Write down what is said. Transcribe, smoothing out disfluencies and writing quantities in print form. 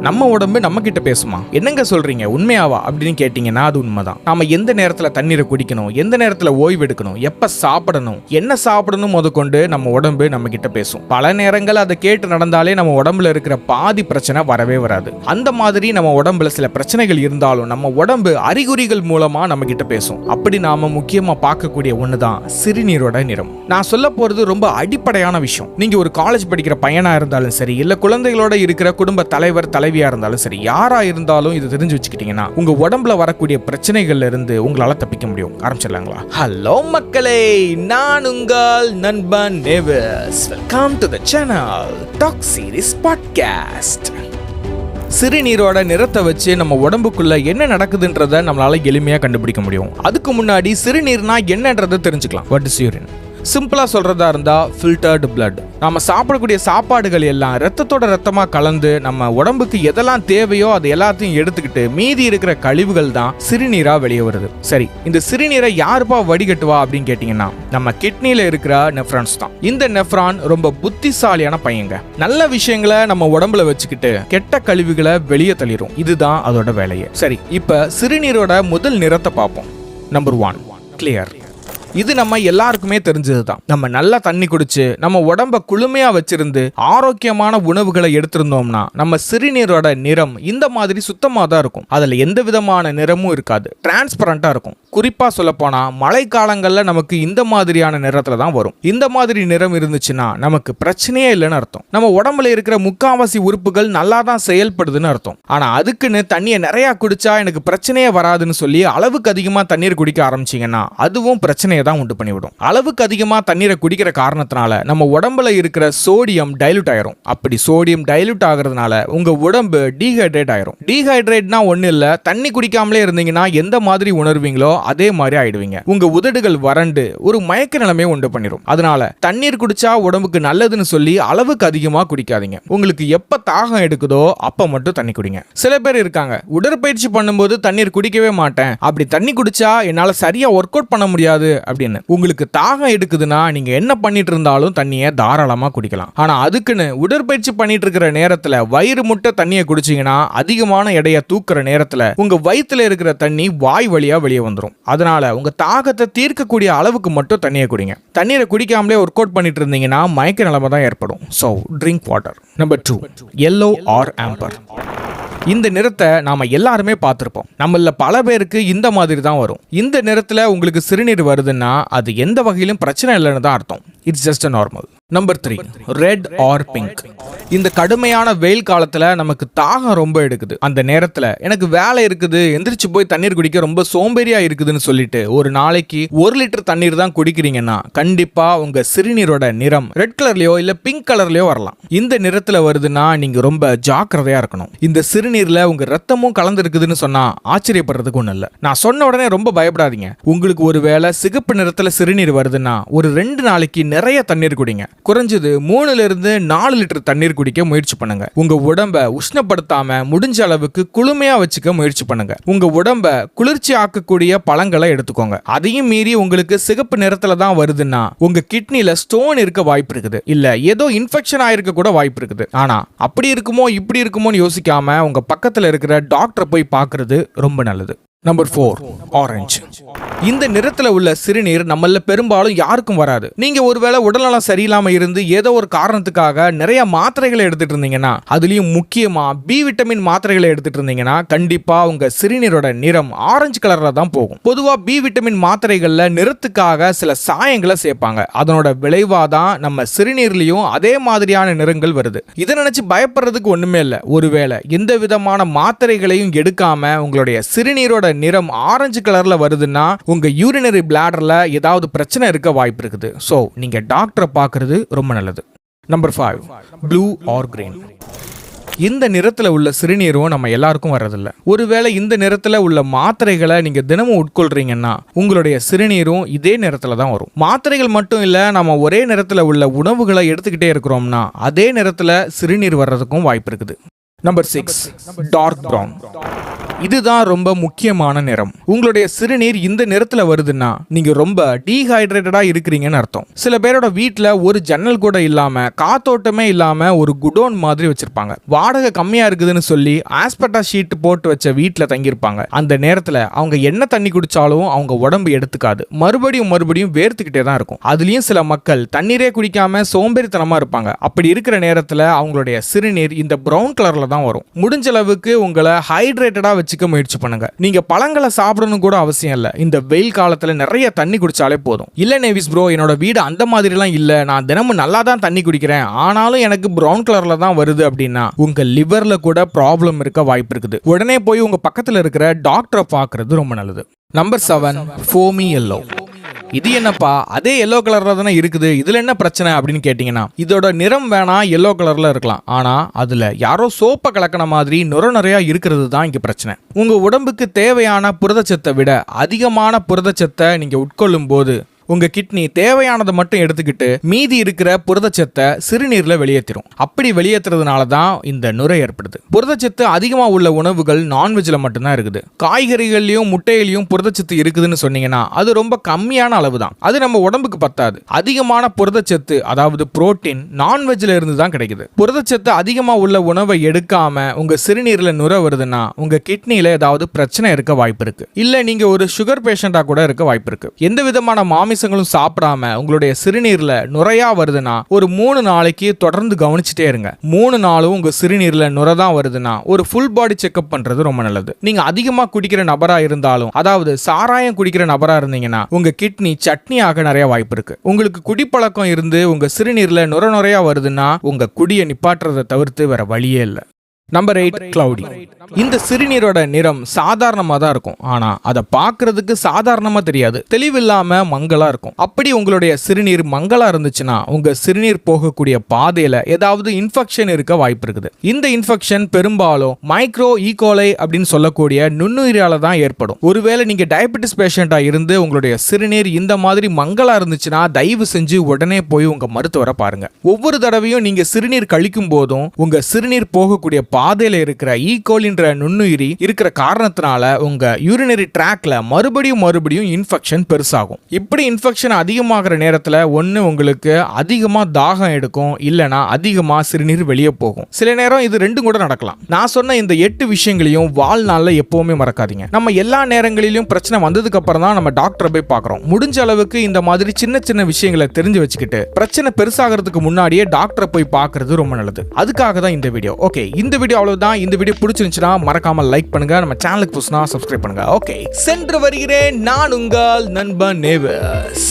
நம்ம உடம்பு நம்ம கிட்ட பேசுமா? என்னங்க சொல்றீங்க, உண்மையாவா அப்படின்னு கேட்டீங்கன்னா அது உண்மைதான். நாம எந்த நேரத்துல தண்ணீரை குடிக்கணும், எந்த நேரத்துல ஓய்வு எடுக்கணும், எப்ப சாப்பிடணும், என்ன சாப்பிடணும் முதற்கொண்டு நம்ம உடம்பு நம்ம கிட்ட பேசும். பல நேரங்கள் அதை கேட்டு நடந்தாலே நம்ம உடம்புல இருக்கிற பாதி பிரச்சனை வரவே வராது. அந்த மாதிரி நம்ம உடம்புல சில பிரச்சனைகள் இருந்தாலும் நம்ம உடம்பு அறிகுறிகள் மூலமா நம்ம கிட்ட பேசும். அப்படி நாம முக்கியமா பார்க்கக்கூடிய ஒண்ணுதான் சிறுநீரோட நிறம். நான் சொல்ல போறது ரொம்ப அடிப்படையான விஷயம். நீங்க ஒரு காலேஜ் படிக்கிற பையனா இருந்தாலும் சரி, இல்ல குழந்தைகளோட இருக்கிற குடும்ப தலைவர் தலைவியா இருந்தாலும் சரி, யாரா இருந்தாலும் இது தெரிஞ்சு வச்சுக்கிட்டீங்கன்னா உங்க உடம்புல வரக்கூடிய பிரச்சனைகள்ல இருந்து உங்களால தப்பிக்க முடியும். ஆரம்பிச்சிடலாங்களா? ஹலோ மக்களே, நான் உங்கள் நண்பன் Navis. Welcome to the channel talk series podcast. சிறுநீரோட நிறத்தை வச்சு நம்ம உடம்புக்குள்ள என்ன நடக்குதுன்றத நம்மளால எளிமையா கண்டுபிடிக்க முடியும். அதுக்கு முன்னாடி சிறுநீர்னா என்னன்றதை தெரிஞ்சுக்கலாம். What is urine? சிம்பிளா சொல்றதா இருந்தா ஃபில்டர்டு பிளட். நாம சாப்பிடக்கூடிய சாப்பாடுகள் எல்லாம் ரத்தத்தோட ரத்தமா கலந்து நம்ம உடம்புக்கு எதெல்லாம் தேவையோ அது எல்லாத்தையும் எடுத்துக்கிட்டு மீதி இருக்கிற கழிவுகள் தான் சிறுநீரா வெளியே வருது. சரி, இந்த சிறுநீரை யாருப்பா வடிகட்டுவா அப்படின்னு கேட்டீங்கன்னா நம்ம கிட்னில இருக்கிற நெஃப்ரான்ஸ் தான். இந்த நெஃப்ரான் ரொம்ப புத்திசாலியான பையங்க. நல்ல விஷயங்களை நம்ம உடம்புல வச்சுக்கிட்டு கெட்ட கழிவுகளை வெளியே தள்ளிரும். இதுதான் அதோட வேலையே. சரி, இப்ப சிறுநீரோட முதல் நிறத்தை பார்ப்போம். Number 1, clear. இது நம்ம எல்லாருக்குமே தெரிஞ்சதுதான். நம்ம நல்லா தண்ணி குடிச்சு நம்ம உடம்ப குளுமையா வச்சிருந்து ஆரோக்கியமான உணவுகளை எடுத்திருந்தோம்னா நம்ம சிறுநீரோட நிறம் இந்த மாதிரி சுத்தமா தான் இருக்கும். அதுல எந்த விதமான நிறமும் இருக்காது, டிரான்ஸ்பரண்டா இருக்கும். குறிப்பா சொல்ல போனா மழை காலங்கள்ல நமக்கு இந்த மாதிரியான நிறத்துல தான் வரும். இந்த மாதிரி நிறம் இருந்துச்சுன்னா நமக்கு பிரச்சனையே இல்லைன்னு அர்த்தம். நம்ம உடம்புல இருக்கிற முக்காவாசி உறுப்புகள் நல்லா தான் செயல்படுதுன்னு அர்த்தம். ஆனா அதுக்குன்னு தண்ணியை நிறைய குடிச்சா எனக்கு பிரச்சனையே வராதுன்னு சொல்லி அளவுக்கு அதிகமா தண்ணீர் குடிக்க ஆரம்பிச்சீங்கன்னா அதுவும் பிரச்சனையை தான் உண்டு பண்ணிவிடும். அளவுக்கு அதிகமா தண்ணீரை குடிக்கிற காரணத்தினால நம்ம உடம்புல இருக்கிற சோடியம் டைலூட் ஆயிரும். அப்படி சோடியம் டைலூட் ஆகிறதுனால உங்க உடம்பு டீஹைட்ரேட் ஆயிரும். டீஹைட்ரேட்னா ஒண்ணு இல்ல, தண்ணி குடிக்காமலே இருந்தீங்கன்னா எந்த மாதிரி உணர்வீங்களோ அதே மாதிரி ஆயிடுவீங்க. உங்க உதடுகள் வறண்டு ஒரு மயக்க நிலைமையை உண்டு பண்ணிரும். அதனால தண்ணீர் குடிச்சா உடம்புக்கு நல்லதுன்னு சொல்லி அளவுக்கு அதிகமா குடிக்காதீங்க. உங்களுக்கு எப்ப தாகம் எடுக்குதோ அப்ப மட்டும் தண்ணி குடிங்க. சில பேர் இருக்காங்க, உடற்பயிற்சி பண்ணும்போது தண்ணீர் குடிக்கவே மாட்டேன், அப்படி தண்ணி குடிச்சா என்னால சரியா ஒர்க் அவுட் பண்ண முடியாது அப்படின்னு. உங்களுக்கு தாகம் எடுக்குதுன்னா நீங்க என்ன பண்ணிட்டு இருந்தாலும் தண்ணியை தாராளமா குடிக்கலாம். ஆனா அதுக்குன்னு உடற்பயிற்சி பண்ணிட்டு இருக்கிற நேரத்துல வயிறு முட்டை தண்ணியை குடிச்சீங்கன்னா அதிகமான எடையை தூக்குற நேரத்துல உங்க வயிற்றுல இருக்கிற தண்ணி வாய் வழியா வெளியே வந்துடும். அதனால உங்க தாகத்தை தீர்க்கக்கூடிய அளவுக்கு மட்டும் தண்ணியை குடிங்க. தண்ணீரை குடிக்காமலே ஒர்க் அவுட் பண்ணிட்டு இருந்தீங்கன்னா மயக்க நிலைமை தான் ஏற்படும். So drink water. Number 2, yellow or amber. இந்த நிறத்தை நாம எல்லாருமே பார்த்திருப்போம். நம்மள பல பேருக்கு இந்த மாதிரி தான் வரும். இந்த நிறத்துல உங்களுக்கு சிறுநீர் வருதுன்னா அது எந்த வகையிலும் பிரச்சனை இல்லைன்னு தான் அர்த்தம். It's just normal. Number 3, red or pink. இந்த கடுமையான வெயில் காலத்துல நமக்கு தாகம் ரொம்ப எடுக்குது. அந்த நேரத்துல எனக்கு வேலை இருக்குது, எந்திரிச்சு போய் தண்ணீர் குடிக்க ரொம்ப சோம்பேறியா இருக்குதுன்னு சொல்லிட்டு ஒரு நாளைக்கு 1 லிட்டர் தண்ணீர் தான் குடிக்கிறீங்கன்னா கண்டிப்பா உங்க சிறுநீரோட நிறம் ரெட் கலர்லயோ இல்ல பிங்க் கலர்லயோ வரலாம். இந்த நிறத்துல வருதுன்னா நீங்க ரொம்ப ஜாக்கிரதையா இருக்கணும். இந்த சிறுநீர்ல உங்க ரத்தமும் கலந்து இருக்குதுன்னு சொன்னா ஆச்சரியப்படுறதுக்கு ஒண்ணு இல்ல. நான் சொன்ன உடனே ரொம்ப பயப்படாதீங்க. உங்களுக்கு ஒரு வேளை சிகப்பு நிறத்துல சிறுநீர் வருதுன்னா ஒரு 2 நாளைக்கு நிறைய தண்ணீர் குடிங்க. குறைஞ்சது 3 இருந்து 4 லிட்டர் தண்ணீர் குடிக்க முயற்சி பண்ணுங்க. உங்க உடம்ப உஷ்ணப்படுத்தாம முடிஞ்ச அளவுக்கு குளுமையா வச்சுக்க முயற்சி பண்ணுங்க. உங்க உடம்ப குளிர்ச்சி ஆக்கக்கூடிய பழங்களை எடுத்துக்கோங்க. அதையும் மீறி உங்களுக்கு சிகப்பு நிறத்துல தான் வருதுன்னா உங்க கிட்னில ஸ்டோன் இருக்க வாய்ப்பு இருக்குது, இல்ல ஏதோ இன்ஃபெக்ஷன் ஆயிருக்க கூட வாய்ப்பு இருக்குது. ஆனா அப்படி இருக்குமோ இப்படி இருக்குமோன்னு யோசிக்காம உங்க பக்கத்துல இருக்கிற டாக்டரை போய் பார்க்கிறது ரொம்ப நல்லது. Number 4, orange. இந்த நிறத்துல உள்ள சிறுநீர் நம்மள பெரும்பாலும் யாருக்கும் வராது. நீங்க ஒருவேளை உடல்நலம் சரியில்லாம இருந்து ஏதோ ஒரு காரணத்துக்காக நிறைய மாத்திரைகளை எடுத்துட்டு இருந்தீங்கன்னா, அதுலயும் முக்கியமா பி விட்டமின் மாத்திரைகளை எடுத்துட்டு இருந்தீங்கன்னா கண்டிப்பா உங்க சிறுநீரோட நிறம் ஆரஞ்சு கலர்ல தான் போகும். பொதுவா பி விட்டமின் மாத்திரைகள்ல நிறத்துக்காக சில சாயங்களை சேர்ப்பாங்க. அதனோட விளைவாதான் நம்ம சிறுநீர்லயும் அதே மாதிரியான நிறங்கள் வருது. இதை நினைச்சு பயப்படுறதுக்கு ஒண்ணுமே இல்ல. ஒருவேளை எந்த விதமான மாத்திரைகளையும் எடுக்காம உங்களுடைய சிறுநீரோட நிறம் ஆரஞ்சு கலர்ல வருதுன்னா உங்க யூரினரி பிளாடர்ல ஏதாவது பிரச்சனை இருக்க வாய்ப்பு இருக்குது. சோ நீங்க டாக்டரை பார்க்கிறது ரொம்ப நல்லது. Number 5, blue or green. இந்த நிறத்துல உள்ள சிறுநீரும் நம்ம எல்லாருக்கும் வர்றதில்ல. ஒருவேளை இந்த நிறத்துல உள்ள மாத்திரைகளை நீங்க தினமும் உட்கொள்றீங்கன்னா உங்களுடைய சிறுநீரும் இதே நிறத்துல தான் வரும். மாத்திரைகள் மட்டும் இல்ல, நம்ம ஒரே நிறத்துல உள்ள உணவுகளை எடுத்துக்கிட்டே இருக்கிறோம்னா அதே நிறத்துல சிறுநீர் வர்றதுக்கும் வாய்ப்பு இருக்குது. Number 6, dark brown. இதுதான் ரொம்ப முக்கியமான நிறம். உங்களுடைய சிறுநீர் இந்த நிறத்துல வருதுன்னா நீங்க ரொம்ப டீஹைட்ரேட்டடா இருக்கிறீங்கன்னு அர்த்தம். சில பேரோட வீட்டுல ஒரு ஜன்னல் கூட இல்லாம காத்தோட்டமே இல்லாம ஒரு குடோன் மாதிரி வச்சிருப்பாங்க. வாடகை கம்மியா இருக்குதுன்னு சொல்லி ஆஸ்பெட்டா ஷீட் போட்டு வச்ச வீட்டுல தங்கியிருப்பாங்க. அந்த நேரத்துல அவங்க என்ன தண்ணி குடிச்சாலும் அவங்க உடம்பு எடுத்துக்காது, மறுபடியும் வேர்த்துக்கிட்டே தான் இருக்கும். அதுலயும் சில மக்கள் தண்ணீரே குடிக்காம சோம்பேறித்தனமா இருப்பாங்க. அப்படி இருக்கிற நேரத்துல அவங்களுடைய சிறுநீர் இந்த பிரவுன் கலர்ல தான் வரும். முடிஞ்ச அளவுக்கு உங்களை ஹைட்ரேட்டடா வச்சுக்க முயற்சி பண்ணுங்க. நீங்க பழங்களை சாப்பிடணும் கூட அவசியம் இல்ல. இந்த வெயில் காலத்துல நிறைய தண்ணி குடிச்சாலே போதும். இல்ல நேவிஸ் ப்ரோ, என்னோட வீடு அந்த மாதிரி எல்லாம் இல்ல, நான் தினமும் நல்லா தான் தண்ணி குடிக்கிறேன், ஆனாலும் எனக்கு பிரவுன் கலர்ல தான் வருது அப்படின்னா உங்க லிவர்ல கூட ப்ராப்ளம் இருக்க வாய்ப்பு இருக்குது. உடனே போய் உங்க பக்கத்துல இருக்கிற டாக்டரை பார்க்கிறது ரொம்ப நல்லது. Number 7, foamy yellow. இது என்னப்பா, அதே எல்லோ கலர்ல தானே இருக்குது, இதுல என்ன பிரச்சனை அப்படின்னு கேட்டீங்கன்னா, இதோட நிறம் வேணா எல்லோ கலர்ல இருக்கலாம், ஆனா அதுல யாரோ சோப்பை கலக்கின மாதிரி நிறைய இருக்கிறது தான் இங்க பிரச்சனை. உங்க உடம்புக்கு தேவையான புரதச்சத்தை விட அதிகமான புரதச்சத்தை நீங்க உட்கொள்ளும் போது உங்க கிட்னி தேவையானதை மட்டும் எடுத்துக்கிட்டு மீதி இருக்கிற புரதச்சத்தை சிறுநீர்ல வெளியேற்றிடும். அப்படி வெளியேற்றுறதுனால தான் இந்த நுரை ஏற்படுது. புரதச்சத்து அதிகமா உள்ள உணவுகள் நான்வெஜ்ல மட்டும்தான் இருக்குது. காய்கறிகள்லயும் முட்டையிலையும் புரதச்சத்து இருக்குதுன்னு சொன்னீங்கன்னா அது ரொம்ப கம்மியான அளவு தான். அது நம்ம உடம்புக்கு பத்தாது. அதிகமான புரதச்சத்து, அதாவது புரோட்டீன், நான்வெஜ்ல இருந்து தான் கிடைக்குது. புரதச்சத்து அதிகமா உள்ள உணவை எடுக்காம உங்க சிறுநீர்ல நுரை வருதுன்னா உங்க கிட்னில ஏதாவது பிரச்சனை இருக்க வாய்ப்பு இருக்கு. இல்ல நீங்க ஒரு சுகர் பேஷண்டா கூட இருக்க வாய்ப்பு இருக்கு. எந்த விதமான மாமிசங்களும் சாப்பிடாம உங்களுடைய சிறுநீர்ல நுரையா வருதுன்னா ஒரு 3 நாளைக்கு தொடர்ந்து கவனிச்சுட்டே இருங்க. 3 நாளும் உங்க சிறுநீர்ல நுரை தான் வருதுன்னா ஒரு ஃபுல் பாடி செக்அப் பண்றது ரொம்ப நல்லது. நீங்க அதிகமா குடிக்கிற நபரா இருந்தாலும், அதாவது சாராயம் குடிக்கிற நபரா இருந்தீங்கன்னா உங்க கிட்னி சட்னி ஆக நிறைய வாய்ப்பு இருக்கு. உங்களுக்கு குடிப்பழக்கம் இருந்து உங்க சிறுநீர்ல நுரையா வருதுன்னா உங்க குடியை நிப்பாட்டுறதை தவிர்த்து வேற வழியே இல்லை. Number 8, cloudy. இந்த சிறுநீரோட நிறம் சாதாரணமாக தான் இருக்கும், ஆனா அதை பார்க்கறதுக்கு சாதாரணமா தெரியாது, தெளிவில்லாம மங்களா இருக்கும். அப்படி உங்களுடைய சிறுநீர் மங்களா இருந்துச்சுன்னா உங்க சிறுநீர் போகக்கூடிய பாதையில ஏதாவது இன்ஃபெக்ஷன் இருக்க வாய்ப்பு இருக்குது. இந்த இன்ஃபெக்ஷன் பெரும்பாலும் மைக்ரோ ஈகோலை அப்படின்னு சொல்லக்கூடிய நுண்ணுயிரால தான் ஏற்படும். ஒருவேளை நீங்க டயபெட்டிஸ் பேஷண்டா இருந்து உங்களுடைய சிறுநீர் இந்த மாதிரி மங்களா இருந்துச்சுன்னா தயவு செஞ்சு உடனே போய் உங்க மருத்துவரை பாருங்க. ஒவ்வொரு தடவையும் நீங்க சிறுநீர் கழிக்கும் போதும் உங்க சிறுநீர் போகக்கூடிய பாதையில இருக்கிற ஈகோலின்ற நுண்ணுயிரி இருக்கிற காரணத்தினால உங்க யூரினரி ட்ராக்ல மறுபடியும் இன்ஃபெக்ஷன் பெருசாகும். இப்படி இன்ஃபெக்ஷன் அதிகமாகிற நேரத்துல ஒன்னு உங்களுக்கு அதிகமா தாகம் எடுக்கும், இல்லனா அதிகமா சிறுநீர் வெளியே போகும். சில நேரம் இது ரெண்டும் கூட நடக்கலாம். நான் சொன்ன இந்த 8 விஷயங்களையும் வாழ்நாள்ல எப்பவுமே மறக்காதீங்க. நம்ம எல்லா நேரங்களிலும் பிரச்சனை வந்ததுக்கு அப்புறம் தான் நம்ம டாக்டரை போய் பார்க்கறோம். முடிஞ்ச அளவுக்கு இந்த மாதிரி சின்ன விஷயங்களை தெரிஞ்சு வச்சுக்கிட்டு பிரச்சனை பெருசாகிறதுக்கு முன்னாடியே டாக்டரை போய் பார்க்கறது ரொம்ப நல்லது. அதுக்காக தான் இந்த வீடியோ. ஓகே, இந்த வீடியோ அவ்வளவுதான். இந்த வீடியோ பிடிச்சிருந்துச்சுன்னா மறக்காம லைக் பண்ணுங்க, நம்ம சேனலுக்கு புதுசுனா சப்ஸ்கிரைப் பண்ணுங்க. ஓகே, சென்று வருகிறேன். நான் உங்கள் நண்பன் நேவிஸ்.